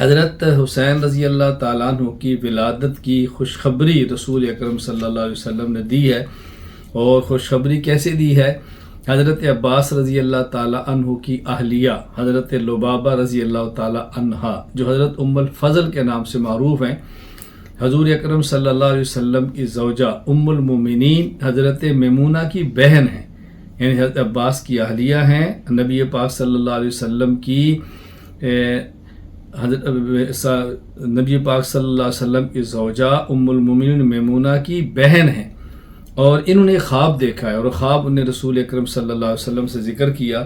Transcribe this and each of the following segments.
حضرت حسین رضی اللہ تعالیٰ عنہ کی ولادت کی خوشخبری رسول اکرم صلی اللہ علیہ وسلم نے دی ہے، اور خوشخبری کیسے دی ہے؟ حضرت عباس رضی اللہ تعالیٰ عنہ کی اہلیہ حضرت لبابہ رضی اللہ تعالیٰ عنہا، جو حضرت ام الفضل کے نام سے معروف ہیں، حضور اکرم صلی اللہ علیہ وسلم کی زوجہ ام المومنین حضرت میمونہ کی بہن ہیں، یعنی حضرت عباس کی اہلیہ ہیں، نبی پاک صلی اللہ علیہ وسلم کی نبی پاک صلی اللہ علیہ وسلم کی زوجہ ام المومنین میمونہ کی بہن ہیں، اور انہوں نے خواب دیکھا ہے، اور خواب انہیں رسول اکرم صلی اللہ علیہ وسلم سے ذکر کیا۔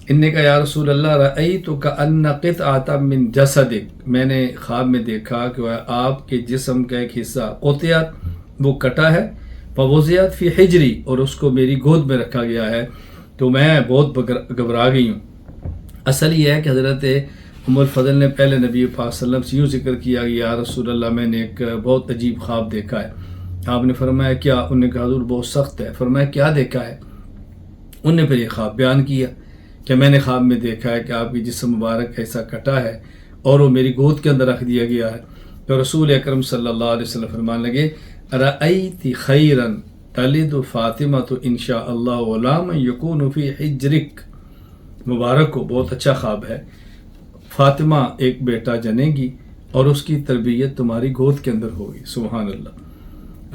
ان نے کہا یا رسول اللہ رأیتک کأن قطعۃ من جسدک، میں نے خواب میں دیکھا کہ آپ کے جسم کا ایک حصہ قطعت، وہ کٹا ہے، فوضعت فی حجری، اور اس کو میری گود میں رکھا گیا ہے، تو میں بہت گھبرا گئی ہوں۔ اصل یہ ہے کہ حضرت ام الفضل نے پہلے نبی پاک صلی اللہ علیہ وسلم سے یوں ذکر کیا کہ یا رسول اللہ میں نے ایک بہت عجیب خواب دیکھا ہے۔ آپ نے فرمایا کیا؟ انہوں نے کہا حضور بہت سخت ہے۔ فرمایا کیا دیکھا ہے؟ انہوں نے پھر یہ خواب بیان کیا کہ میں نے خواب میں دیکھا ہے کہ آپ کی جسم مبارک ایسا کٹا ہے اور وہ میری گود کے اندر رکھ دیا گیا ہے۔ تو رسول اکرم صلی اللہ علیہ وسلم فرمانے لگے رأیت خیرا تلد فاطمہ ان شاء اللہ غلام یکون فی حجرک، مبارک ہو، بہت اچھا خواب ہے، فاطمہ ایک بیٹا جنے گی اور اس کی تربیت تمہاری گود کے اندر ہوگی۔ سبحان اللہ۔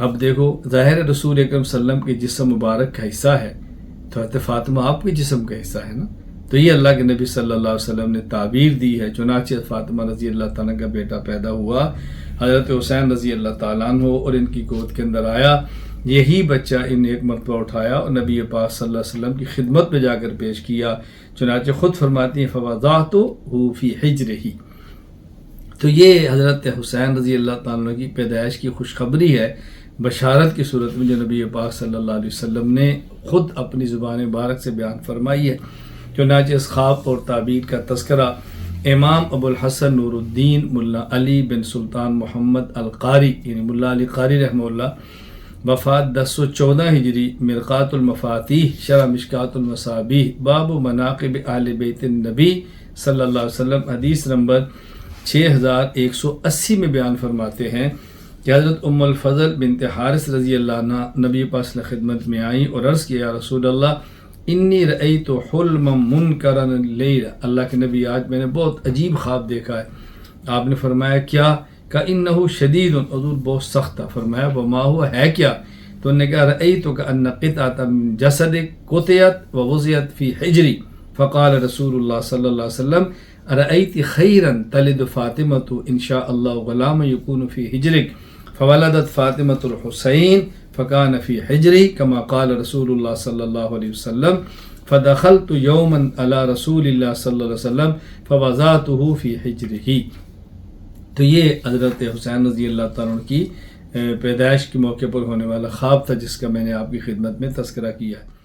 اب دیکھو ظاہر رسول اکرم صلی اللہ علیہ وسلم کے جسم مبارک کا حصہ ہے، تو حضرت فاطمہ آپ کے جسم کا حصہ ہے نا، تو یہ اللہ کے نبی صلی اللہ علیہ وسلم نے تعبیر دی ہے۔ چنانچہ فاطمہ رضی اللہ تعالیٰ کا بیٹا پیدا ہوا، حضرت حسین رضی اللہ تعالیٰ عنہ، اور ان کی گود کے اندر آیا، یہی بچہ ان ایک مرتبہ اٹھایا اور نبی پاک صلی اللہ علیہ وسلم کی خدمت میں جا کر پیش کیا۔ چنانچہ خود فرماتی ہیں فوضعتہ فی حجرہ۔ تو یہ حضرت حسین رضی اللہ تعالیٰ کی پیدائش کی خوشخبری ہے، بشارت کی صورت میں، جو نبی پاک صلی اللہ علیہ وسلم نے خود اپنی زبان مبارک سے بیان فرمائی ہے۔ چنانچہ اس خواب اور تعبیر کا تذکرہ امام ابو الحسن نور الدین ملا علی بن سلطان محمد القاری، یعنی ملا علی قاری رحمہ اللہ، وفات 1014 ہجری، مرقات المفاتیح، شرح مشکات المصابیح، باب مناقب اہل بیت النبی صلی اللہ علیہ وسلم، حدیث نمبر 6180 میں بیان فرماتے ہیں کہ حضرت ام الفضل بنت حارث رضی اللہ عنہ نبی پاک صلی اللہ علیہ وسلم خدمت میں آئیں اور عرض کیا یا رسول اللہ انی رأیت حلما منکرا اللیل، اللہ کے نبی آج میں نے بہت عجیب خواب دیکھا ہے۔ آپ نے فرمایا کیا؟ کأنہ شدید، حضور بہت سخت تھا۔ فرمایا وما ہوا، ہے کیا؟ تو انہوں نے کہا رأیت کأن قطعۃ من جسدک قطعت ووضعت فی حجری، فقال رسول اللہ صلی اللہ علیہ وسلم رأیت خیرا تلد فاطمۃ ان شاء اللہ غلام یکون فی حجرک، فولدت فاطمۃ الحسین فکان فی حجری کما قال رسول اللہ صلی اللہ علیہ وسلم، فدخلت یوما علی رسول اللہ صلی اللہ علیہ وسلم فوضعتہ فی حجرہ۔ تو یہ حضرت حسین رضی اللہ تعالیٰ عنہ کی پیدائش کے موقع پر ہونے والا خواب تھا، جس کا میں نے آپ کی خدمت میں تذکرہ کیا ہے۔